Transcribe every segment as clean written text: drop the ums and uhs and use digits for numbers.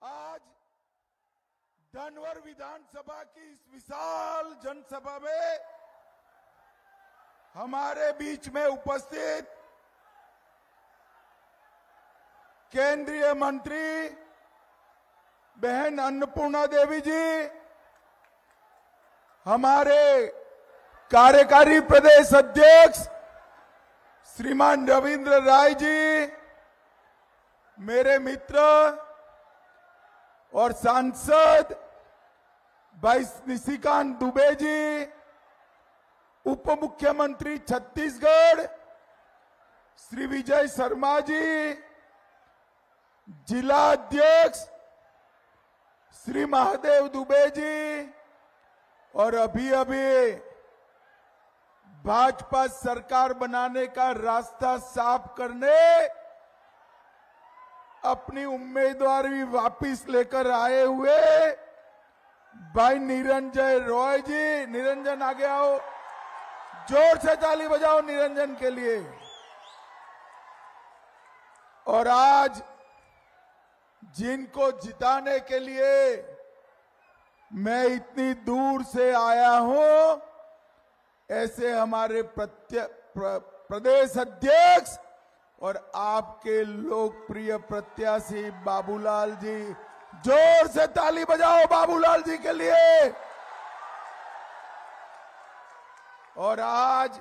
आज धनवर विधानसभा की इस विशाल जनसभा में हमारे बीच में उपस्थित केंद्रीय मंत्री बहन अन्नपूर्णा देवी जी, हमारे कार्यकारी प्रदेश अध्यक्ष श्रीमान रविंद्र राय जी, मेरे मित्र और सांसद भाई निशिकांत दुबे जी, उप मुख्यमंत्री छत्तीसगढ़ श्री विजय शर्मा जी, जिला अध्यक्ष श्री महादेव दुबे जी, और अभी अभी भाजपा सरकार बनाने का रास्ता साफ करने अपनी उम्मीदवारी वापिस लेकर आए हुए भाई निरंजन रॉय जी। निरंजन आगे आओ, जोर से ताली बजाओ निरंजन के लिए। और आज जिनको जिताने के लिए मैं इतनी दूर से आया हूं, ऐसे हमारे प्रदेश अध्यक्ष और आपके लोकप्रिय प्रत्याशी बाबूलाल जी। जोर से ताली बजाओ बाबूलाल जी के लिए। और आज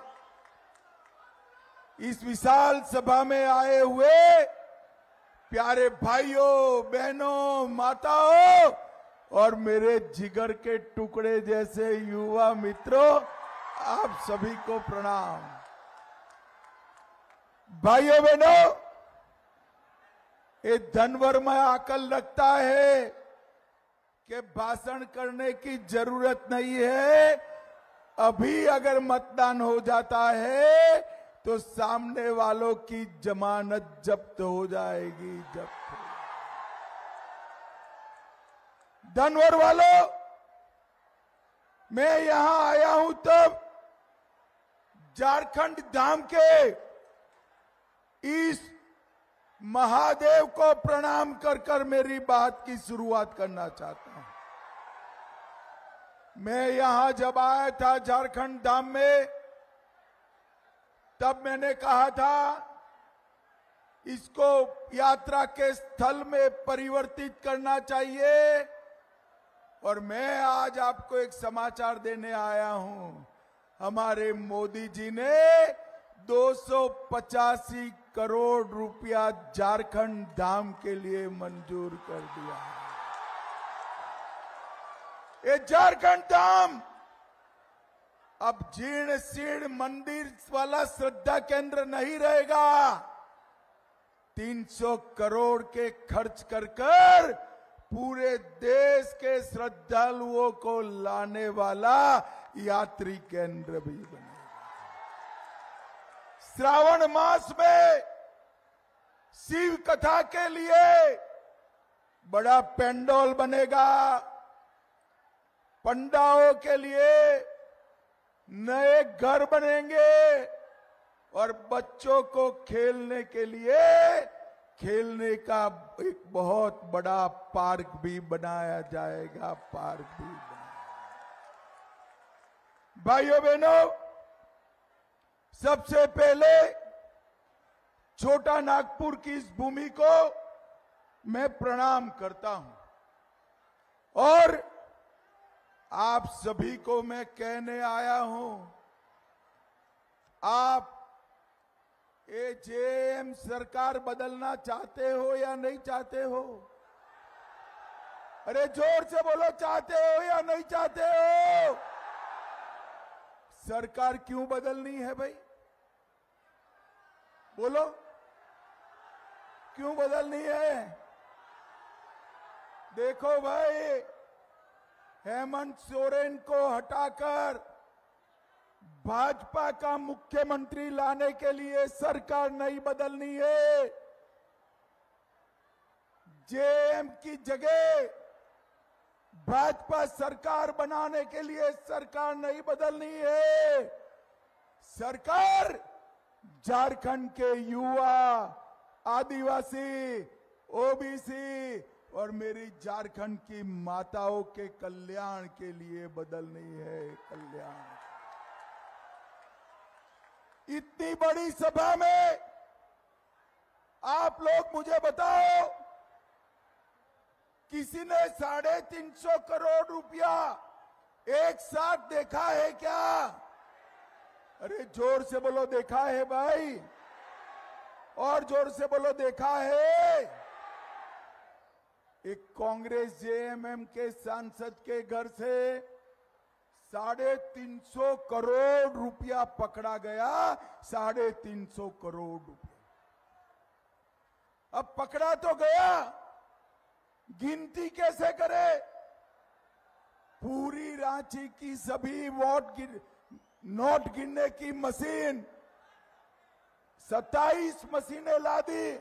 इस विशाल सभा में आए हुए प्यारे भाइयों, बहनों, माताओं और मेरे जिगर के टुकड़े जैसे युवा मित्रों, आप सभी को प्रणाम। भाइयों बहनों, ये धनवर में आकर लगता है कि भाषण करने की जरूरत नहीं है। अभी अगर मतदान हो जाता है तो सामने वालों की जमानत जब्त हो जाएगी। जब्त धनवर वालों, मैं यहां आया हूं तब झारखंड धाम के इस महादेव को प्रणाम कर कर मेरी बात की शुरुआत करना चाहता हूं। मैं यहां जब आया था झारखंड धाम में, तब मैंने कहा था इसको यात्रा के स्थल में परिवर्तित करना चाहिए। और मैं आज आपको एक समाचार देने आया हूं। हमारे मोदी जी ने 285 करोड़ रुपया झारखंड धाम के लिए मंजूर कर दिया। ये झारखंड धाम अब जीर्ण शीर्ण मंदिर वाला श्रद्धा केंद्र नहीं रहेगा। 300 करोड़ के खर्च कर कर पूरे देश के श्रद्धालुओं को लाने वाला यात्री केंद्र भी बनेगा। श्रावण मास में शिव कथा के लिए बड़ा पेंडोल बनेगा। पंडाओं के लिए नए घर बनेंगे और बच्चों को खेलने के लिए खेलने का एक बहुत बड़ा पार्क भी बनाया जाएगा। पार्क भी भाइयों बहनों, सबसे पहले छोटा नागपुर की इस भूमि को मैं प्रणाम करता हूं और आप सभी को मैं कहने आया हूं, आप ये जेएम सरकार बदलना चाहते हो या नहीं चाहते हो? अरे जोर से बोलो, चाहते हो या नहीं चाहते हो? सरकार क्यों बदलनी है भाई? बोलो, क्यों बदलनी है? देखो भाई, हेमंत सोरेन को हटाकर भाजपा का मुख्यमंत्री लाने के लिए सरकार नहीं बदलनी है। जेएम की जगह भाजपा सरकार बनाने के लिए सरकार नहीं बदलनी है। सरकार झारखंड के युवा, आदिवासी, ओबीसी, और मेरी झारखंड की माताओं के कल्याण के लिए बदलनी है कल्याण। इतनी बड़ी सभा में आप लोग मुझे बताओ, किसी ने 350 करोड़ रुपया एक साथ देखा है क्या? अरे जोर से बोलो, देखा है भाई? और जोर से बोलो, देखा है? एक कांग्रेस जेएमएम के सांसद के घर से 350 करोड़ रुपया पकड़ा गया। 350 करोड़ रुपया। अब पकड़ा तो गया, गिनती कैसे करे? पूरी रांची की सभी नोट गिनने की मशीन 27 मशीनें ला दी,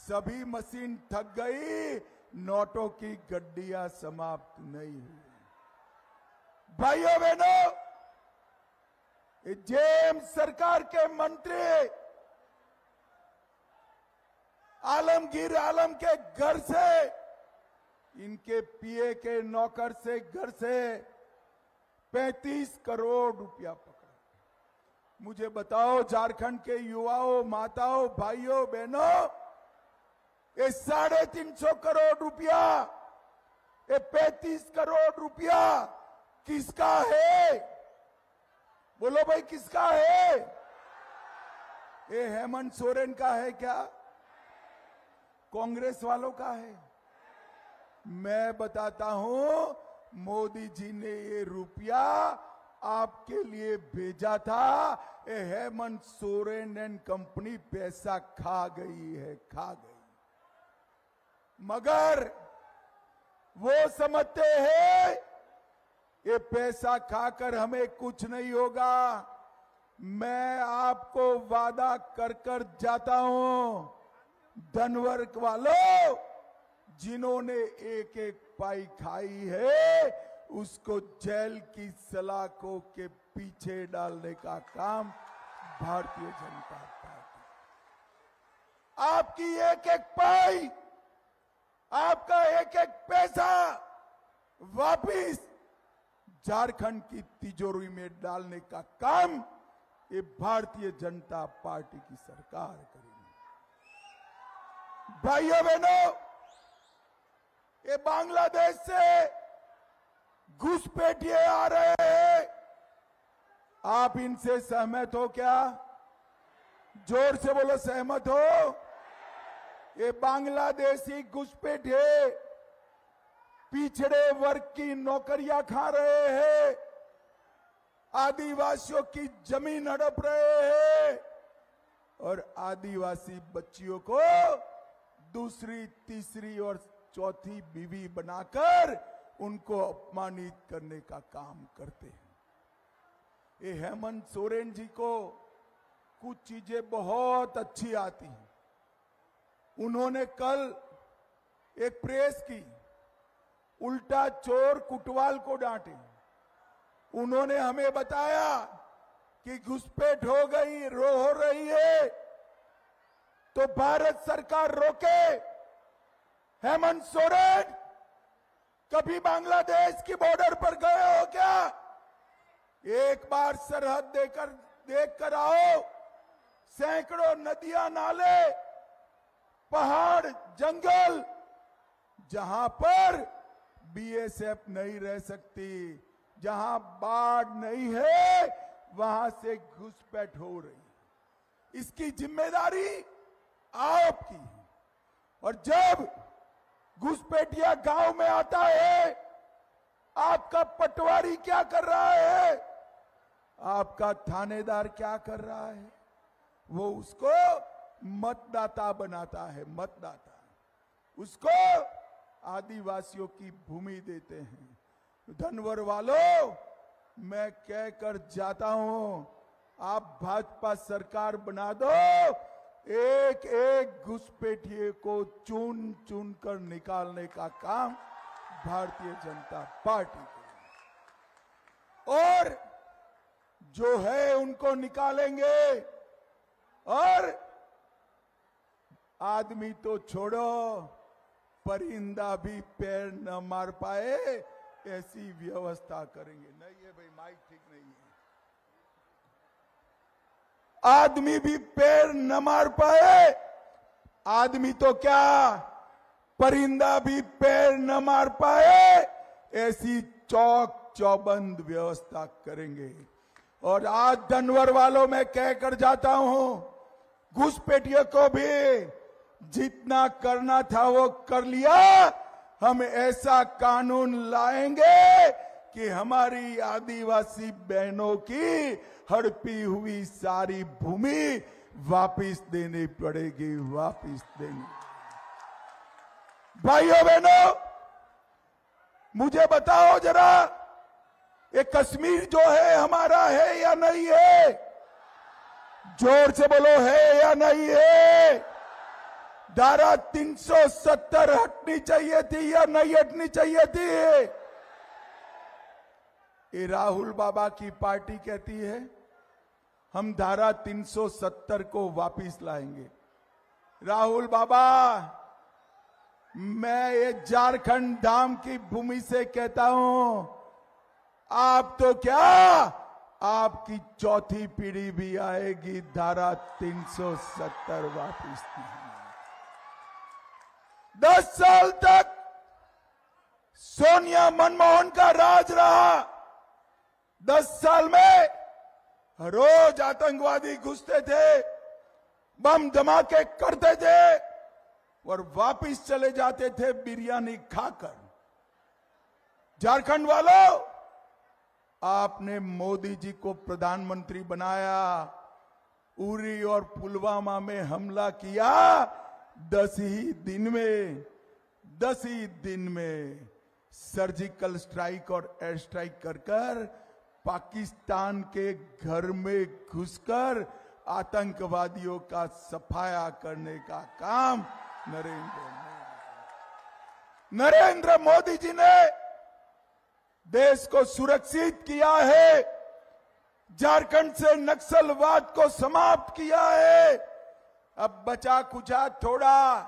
सभी मशीन थक गई, नोटों की गड्डियां समाप्त नहीं हुई। भाइयों बहनों, जेएम सरकार के मंत्री आलमगीर आलम के घर से, इनके पीए के नौकर से घर से 35 करोड़ रुपया पकड़ा। मुझे बताओ, झारखंड के युवाओं, माताओं, भाइयों, बहनों, ये 350 करोड़ रुपया, ये 35 करोड़ रुपया किसका है? बोलो भाई, किसका है? ये हेमंत सोरेन का है क्या? कांग्रेस वालों का है? मैं बताता हूं, मोदी जी ने ये रुपया आपके लिए भेजा था। ये हेमंत सोरेन एंड कंपनी पैसा खा गई है, खा गई। मगर वो समझते हैं ये पैसा खाकर हमें कुछ नहीं होगा। मैं आपको वादा कर कर जाता हूं, धनवर्ग वालों, जिन्होंने एक एक पाई खाई है, उसको जेल की सलाखों के पीछे डालने का काम भारतीय जनता पार्टी। आपकी एक एक पाई, आपका एक एक पैसा वापिस झारखंड की तिजोरी में डालने का काम ये भारतीय जनता पार्टी की सरकार करेगी। भाइयों बहनों, ये बांग्लादेश से घुसपैठिए आ रहे हैं, आप इनसे सहमत हो क्या? जोर से बोलो, सहमत हो? ये बांग्लादेशी घुसपैठिए पिछड़े वर्ग की नौकरियां खा रहे हैं, आदिवासियों की जमीन हड़प रहे हैं और आदिवासी बच्चियों को दूसरी, तीसरी और चौथी बीवी बनाकर उनको अपमानित करने का काम करते हैं। ये हेमंत सोरेन जी को कुछ चीजें बहुत अच्छी आती हैं। उन्होंने कल एक प्रेस की, उल्टा चोर कुटवाल को डांटे। उन्होंने हमें बताया कि घुसपैठ हो रही है तो भारत सरकार रोके। हेमंत सोरेन, कभी बांग्लादेश की बॉर्डर पर गए हो क्या? एक बार सरहद देख कर आओ। सैकड़ों नदियां, नाले, पहाड़, जंगल, जहां पर बीएसएफ नहीं रह सकती, जहां बाढ़ नहीं है, वहां से घुसपैठ हो रही। इसकी जिम्मेदारी आपकी है। और जब घुसपैठिया गांव में आता है, आपका पटवारी क्या कर रहा है? आपका थानेदार क्या कर रहा है? वो उसको मतदाता बनाता है, मतदाता। उसको आदिवासियों की भूमि देते हैं। धनवर वालों, मैं कहकर जाता हूं, आप भाजपा सरकार बना दो, एक एक घुसपैठिए को चुन चुन कर निकालने का काम भारतीय जनता पार्टी करेगी। और जो है उनको निकालेंगे। और आदमी तो छोड़ो, परिंदा भी पैर न मार पाए ऐसी व्यवस्था करेंगे। नहीं है भाई, माइक ठीक नहीं है। आदमी भी पैर न मार पाए, आदमी तो क्या परिंदा भी पैर न मार पाए ऐसी चौक चौबंद व्यवस्था करेंगे। और आज धनवर वालों में कहकर जाता हूं, घुसपैठियों को भी जितना करना था वो कर लिया। हम ऐसा कानून लाएंगे कि हमारी आदिवासी बहनों की हड़पी हुई सारी भूमि वापिस देनी पड़ेगी, वापिस देनी। भाइयों बहनों, मुझे बताओ जरा, ये कश्मीर जो है हमारा है या नहीं है? जोर से बोलो, है या नहीं है? धारा 370 हटनी चाहिए थी या नहीं हटनी चाहिए थी? ये राहुल बाबा की पार्टी कहती है हम धारा 370 को वापिस लाएंगे। राहुल बाबा, मैं ये झारखंड धाम की भूमि से कहता हूं, आप तो क्या, आपकी चौथी पीढ़ी भी आएगी धारा 370 वापिस नहीं। 10 साल तक सोनिया मनमोहन का राज रहा। 10 साल में रोज आतंकवादी घुसते थे, बम धमाके करते थे और वापिस चले जाते थे बिरयानी खाकर। झारखंड वालों, आपने मोदी जी को प्रधानमंत्री बनाया, उरी और पुलवामा में हमला किया। 10 ही दिन में सर्जिकल स्ट्राइक और एयर स्ट्राइक कर पाकिस्तान के घर में घुसकर आतंकवादियों का सफाया करने का काम नरेंद्र मोदी जी ने देश को सुरक्षित किया है, झारखंड से नक्सलवाद को समाप्त किया है। अब बचा कुचा थोड़ा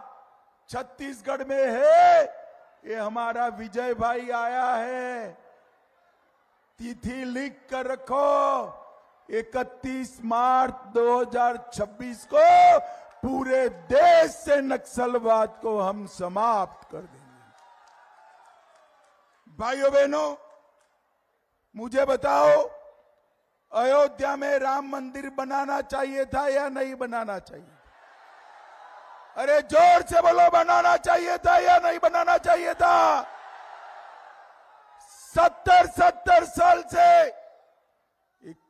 छत्तीसगढ़ में है, ये हमारा विजय भाई आया है। तिथि लिख कर रखो, 31 मार्च 2026 को पूरे देश से नक्सलवाद को हम समाप्त कर देंगे। भाइयों बहनों, मुझे बताओ, अयोध्या में राम मंदिर बनाना चाहिए था या नहीं बनाना चाहिए? अरे जोर से बोलो, बनाना चाहिए था या नहीं बनाना चाहिए था? 70 साल से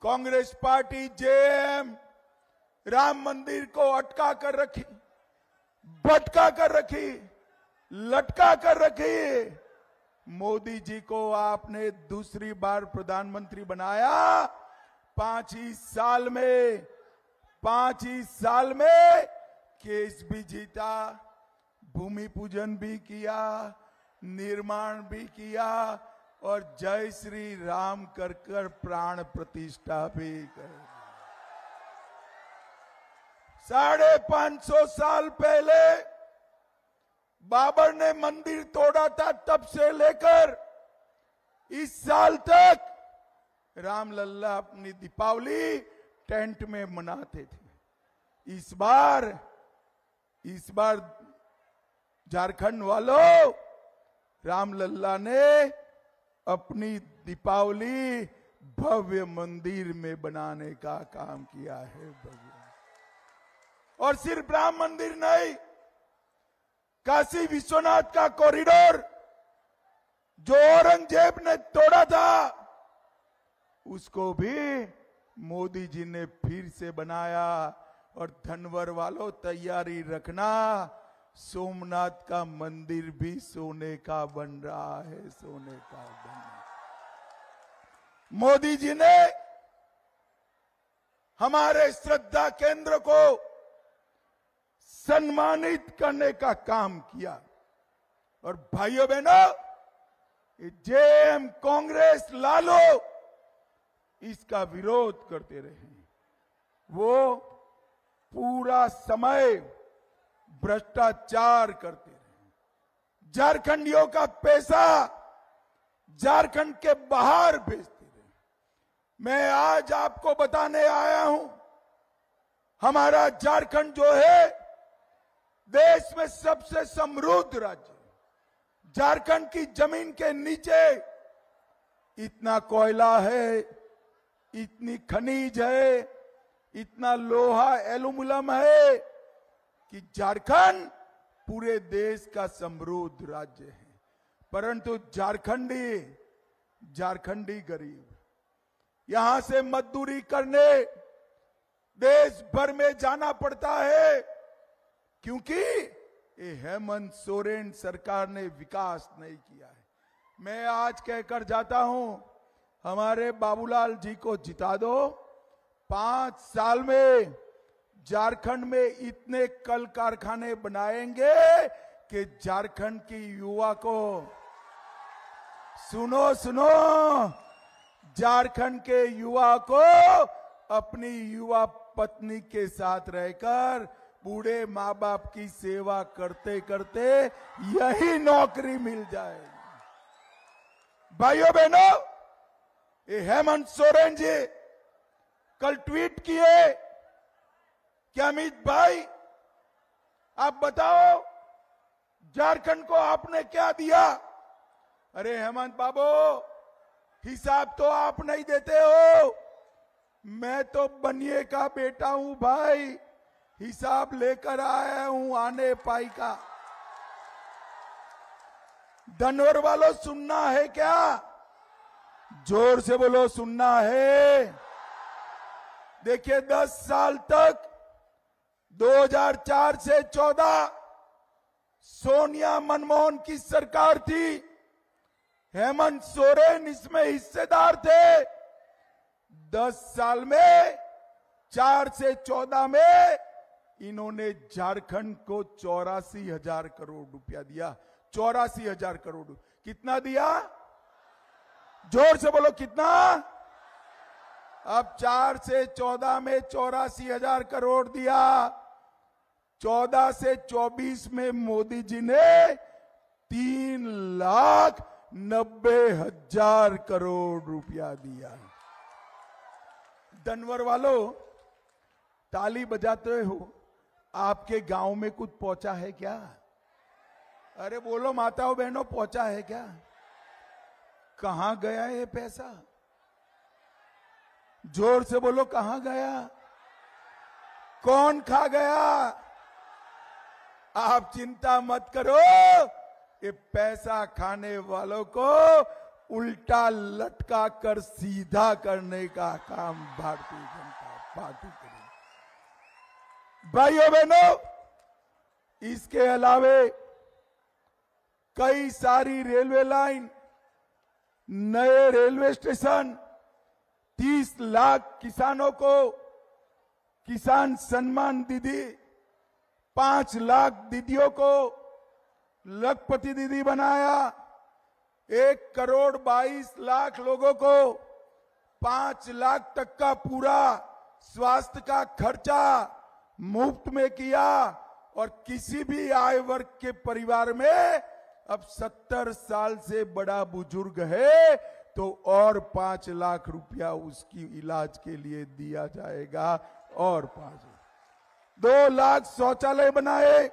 कांग्रेस पार्टी जेएम राम मंदिर को अटका कर रखी, भटका कर रखी, लटका कर रखी। मोदी जी को आपने दूसरी बार प्रधानमंत्री बनाया। 5 ही साल में केस भी जीता, भूमि पूजन भी किया, निर्माण भी किया और जय श्री राम कर प्राण प्रतिष्ठा भी कर। 550 साल पहले बाबर ने मंदिर तोड़ा था, तब से लेकर इस साल तक रामलल्ला अपनी दीपावली टेंट में मनाते थे। इस बार झारखंड वालों, रामलल्ला ने अपनी दीपावली भव्य मंदिर में बनाने का काम किया है। भव्य, और सिर्फ राम मंदिर नहीं, काशी विश्वनाथ का कॉरिडोर जो औरंगजेब ने तोड़ा था, उसको भी मोदी जी ने फिर से बनाया। और धनवर वालों, तैयारी रखना, सोमनाथ का मंदिर भी सोने का बन रहा है, सोने का बन रहा है। मोदी जी ने हमारे श्रद्धा केंद्र को सम्मानित करने का काम किया। और भाइयों बहनों, जेएम कांग्रेस लालो इसका विरोध करते रहे। वो पूरा समय भ्रष्टाचार करते रहे, झारखंडियों का पैसा झारखंड के बाहर भेजते रहे। मैं आज आपको बताने आया हूं, हमारा झारखंड जो है देश में सबसे समृद्ध राज्य है। झारखंड की जमीन के नीचे इतना कोयला है, इतनी खनिज है, इतना लोहा एल्यूमिनियम है कि झारखंड पूरे देश का समृद्ध राज्य है। परंतु झारखंडी गरीब यहां से मजदूरी करने देश भर में जाना पड़ता है, क्योंकि ये हेमंत सोरेन सरकार ने विकास नहीं किया है। मैं आज कहकर जाता हूं, हमारे बाबूलाल जी को जिता दो। 5 साल में झारखंड में इतने कल कारखाने बनाएंगे कि झारखंड की युवा को, सुनो सुनो, झारखंड के युवा को अपनी युवा पत्नी के साथ रहकर बूढ़े माँ बाप की सेवा करते करते यही नौकरी मिल जाएगी। भाइयों बहनों, ये हेमंत सोरेन जी कल ट्वीट किए कि अमित भाई आप बताओ झारखंड को आपने क्या दिया। अरे हेमंत बाबू, हिसाब तो आप नहीं देते हो, मैं तो बनिए का बेटा हूं भाई, हिसाब लेकर आया हूं आने पाई का। धनवर वालों सुनना है क्या? जोर से बोलो, सुनना है। देखिए 10 साल तक 2004 से 14 सोनिया मनमोहन की सरकार थी, हेमंत सोरेन इसमें हिस्सेदार थे। 10 साल में 4 से 14 में इन्होंने झारखंड को 84,000 करोड़ रुपया दिया। 84,000 करोड़। कितना दिया? जोर से बोलो, कितना? अब 4 से 14 में 84,000 करोड़ दिया। 14 से 24 में मोदी जी ने 3,90,000 करोड़ रुपया दिया। धनवर वालों, ताली बजाते हो, आपके गांव में कुछ पहुंचा है क्या? अरे बोलो माताओं बहनों, पहुंचा है क्या? कहां गया ये पैसा? जोर से बोलो, कहां गया? कौन खा गया? आप चिंता मत करो, ये पैसा खाने वालों को उल्टा लटका कर सीधा करने का काम भारतीय जनता पार्टी करेगी। भाइयों बहनों, इसके अलावे कई सारी रेलवे लाइन, नए रेलवे स्टेशन, 30 लाख किसानों को किसान सम्मान निधि, 5 लाख दीदियों को लखपति दीदी बनाया, 1,22,00,000 लोगों को 5 लाख तक का पूरा स्वास्थ्य का खर्चा मुफ्त में किया। और किसी भी आय वर्ग के परिवार में अब 70 साल से बड़ा बुजुर्ग है तो और 5 लाख रुपया उसकी इलाज के लिए दिया जाएगा। और 2 लाख शौचालय बनाए,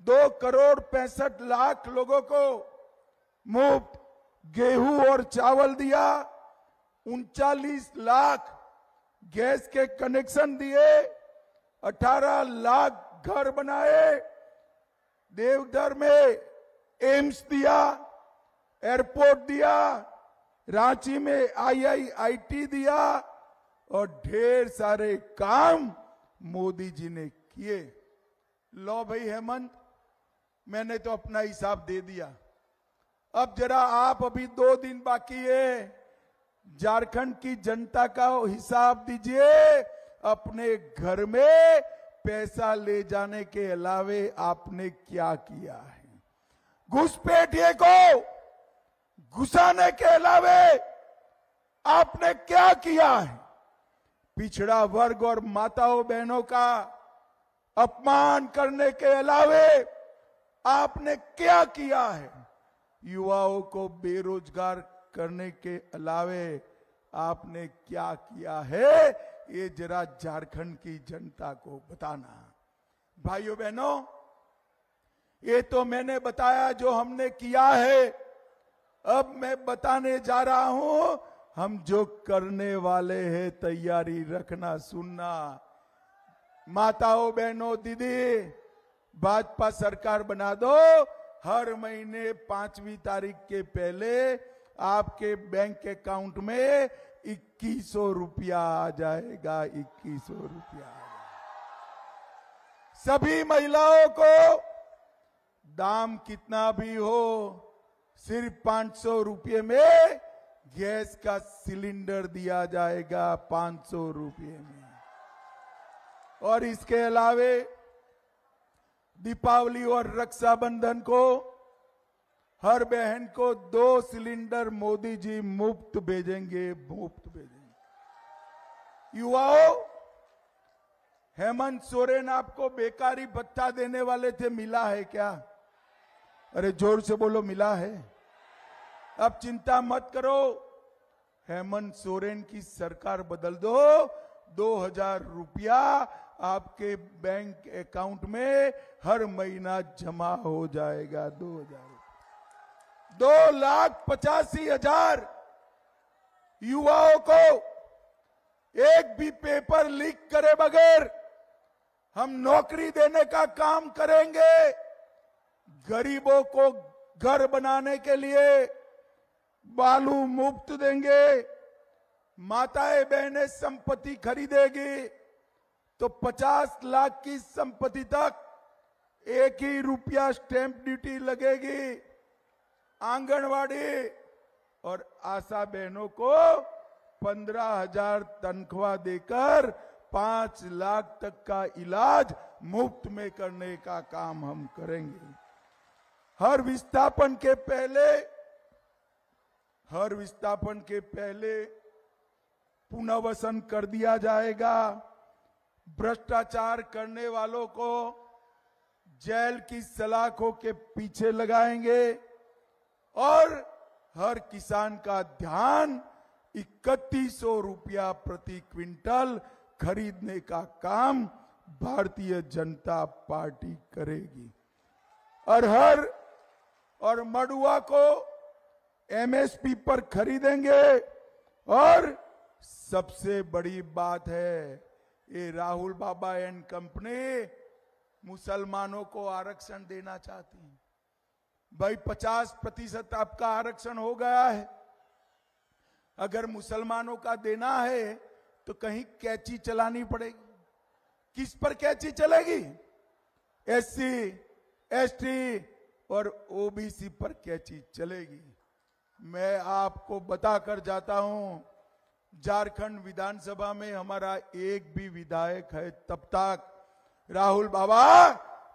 2,65,00,000 लोगों को मुफ्त गेहूं और चावल दिया, 39 लाख गैस के कनेक्शन दिए, 18 लाख घर बनाए, देवघर में एम्स दिया, एयरपोर्ट दिया, रांची में IIIT दिया और ढेर सारे काम मोदी जी ने किए। लो भाई हेमंत, मैंने तो अपना हिसाब दे दिया, अब जरा आप, अभी 2 दिन बाकी है, झारखंड की जनता का हिसाब दीजिए। अपने घर में पैसा ले जाने के अलावे आपने क्या किया है? घुसपैठिए को घुसाने के अलावे आपने क्या किया है? पिछड़ा वर्ग और माताओं बहनों का अपमान करने के अलावे आपने क्या किया है? युवाओं को बेरोजगार करने के अलावे आपने क्या किया है, ये जरा झारखंड की जनता को बताना। भाइयों बहनों, ये तो मैंने बताया जो हमने किया है। अब मैं बताने जा रहा हूं हम जो करने वाले हैं। तैयारी रखना, सुनना। माताओं, बहनों, दीदी, भाजपा सरकार बना दो। हर महीने 5वीं तारीख के पहले आपके बैंक अकाउंट में 2100 रुपया आ जाएगा। 2100 रुपया आ जाएगा। सभी महिलाओं को दाम कितना भी हो, सिर्फ 500 रुपये में गैस का सिलेंडर दिया जाएगा। 500 रुपये में। और इसके अलावे दीपावली और रक्षाबंधन को हर बहन को 2 सिलेंडर मोदी जी मुफ्त भेजेंगे। मुफ्त भेजेंगे। युवाओं, हेमंत सोरेन आपको बेकारी भत्ता देने वाले थे, मिला है क्या? अरे जोर से बोलो, मिला है? अब चिंता मत करो, हेमंत सोरेन की सरकार बदल दो। 2000 रुपया आपके बैंक अकाउंट में हर महीना जमा हो जाएगा। 2000, 2,85,000 युवाओं को एक भी पेपर लीक करे बगैर हम नौकरी देने का काम करेंगे। गरीबों को घर बनाने के लिए बालू मुफ्त देंगे। माताएं बहनें संपत्ति खरीदेगी तो 50 लाख की संपत्ति तक 1 ही रुपया स्टैंप ड्यूटी लगेगी। आंगनवाड़ी और आशा बहनों को 15,000 तनख्वाह देकर 5 लाख तक का इलाज मुफ्त में करने का काम हम करेंगे। हर विस्थापन के पहले पुनर्वसन कर दिया जाएगा। भ्रष्टाचार करने वालों को जेल की सलाखों के पीछे लगाएंगे और हर किसान का ध्यान 3100 रुपया प्रति क्विंटल खरीदने का काम भारतीय जनता पार्टी करेगी। और मड़ुआ को एमएसपी पर खरीदेंगे। और सबसे बड़ी बात है, ये राहुल बाबा एंड कंपनी मुसलमानों को आरक्षण देना चाहती है। भाई 50% आपका आरक्षण हो गया है। अगर मुसलमानों का देना है तो कहीं कैची चलानी पड़ेगी। किस पर कैची चलेगी? एससी, एसटी और ओबीसी पर कैची चलेगी। मैं आपको बताकर जाता हूं, झारखंड विधानसभा में हमारा एक भी विधायक है तब तक, राहुल बाबा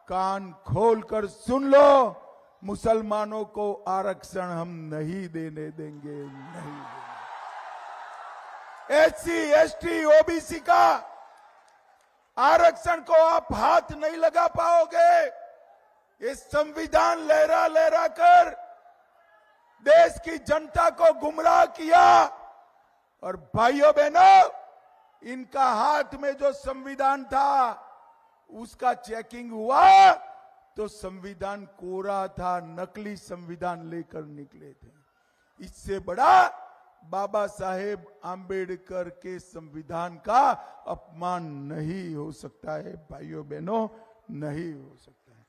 कान खोलकर सुन लो, मुसलमानों को आरक्षण हम नहीं देने देंगे। नहीं देंगे। एससी, एसटी, ओबीसी का आरक्षण को आप हाथ नहीं लगा पाओगे। ये संविधान लहरा लहरा कर देश की जनता को गुमराह किया। और भाइयों बहनों, इनका हाथ में जो संविधान था उसका चेकिंग हुआ तो संविधान कोरा था, नकली संविधान लेकर निकले थे। इससे बड़ा बाबा साहेब आंबेडकर के संविधान का अपमान नहीं हो सकता है। भाइयों बहनों, नहीं हो सकता है।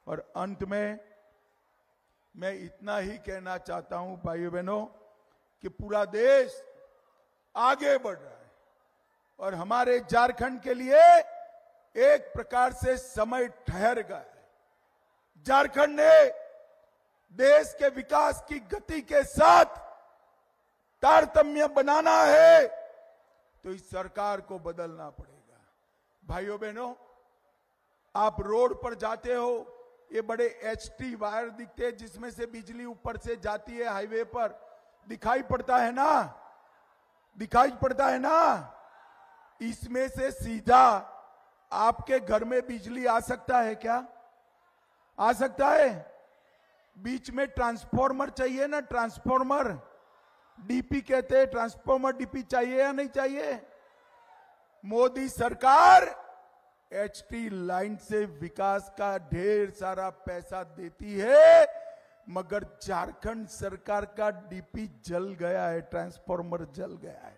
और अंत में मैं इतना ही कहना चाहता हूं भाइयों बहनों कि पूरा देश आगे बढ़ रहा है और हमारे झारखंड के लिए एक प्रकार से समय ठहर गया है। झारखंड ने देश के विकास की गति के साथ तारतम्य बनाना है तो इस सरकार को बदलना पड़ेगा। भाइयों बहनों, आप रोड पर जाते हो, ये बड़े एचटी वायर दिखते हैं जिसमें से बिजली ऊपर से जाती है हाईवे पर, दिखाई पड़ता है ना? दिखाई पड़ता है ना? इसमें से सीधा आपके घर में बिजली आ सकता है क्या? आ सकता है? बीच में ट्रांसफॉर्मर चाहिए ना, ट्रांसफॉर्मर डीपी कहते हैं, ट्रांसफॉर्मर डीपी चाहिए या नहीं चाहिए? मोदी सरकार एचटी लाइन से विकास का ढेर सारा पैसा देती है, मगर झारखंड सरकार का डीपी जल गया है, ट्रांसफॉर्मर जल गया है।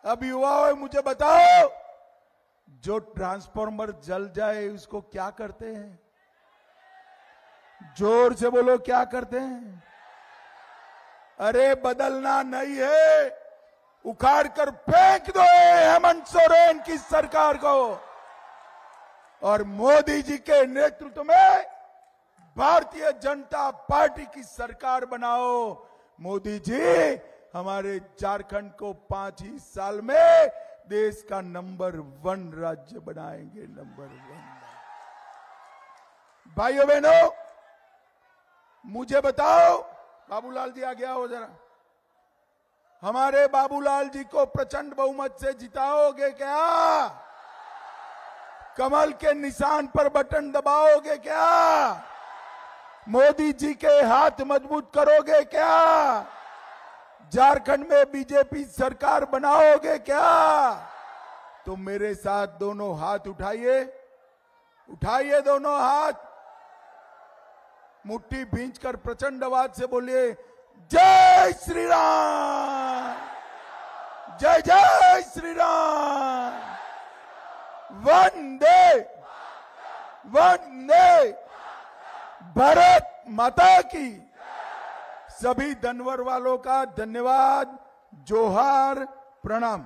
अब युवाओं मुझे बताओ, जो ट्रांसफॉर्मर जल जाए उसको क्या करते हैं? जोर से बोलो, क्या करते हैं? अरे बदलना नहीं है, उखाड़ कर फेंक दो हेमंत सोरेन की सरकार को और मोदी जी के नेतृत्व में भारतीय जनता पार्टी की सरकार बनाओ। मोदी जी हमारे झारखंड को 5 ही साल में देश का नंबर 1 राज्य बनाएंगे, नंबर 1। भाइयों बहनों, मुझे बताओ, बाबूलाल जी आ गया हो जरा, हमारे बाबूलाल जी को प्रचंड बहुमत से जिताओगे क्या? कमल के निशान पर बटन दबाओगे क्या? मोदी जी के हाथ मजबूत करोगे क्या? झारखंड में बीजेपी सरकार बनाओगे क्या? तो मेरे साथ दोनों हाथ उठाइए, उठाइए दोनों हाथ, मुट्ठी भींचकर प्रचंड आवाज से बोलिए, जय श्री राम, जय जय श्री राम, वंदे वंदे भारत माता की। सभी धनवर वालों का धन्यवाद, जोहार, प्रणाम।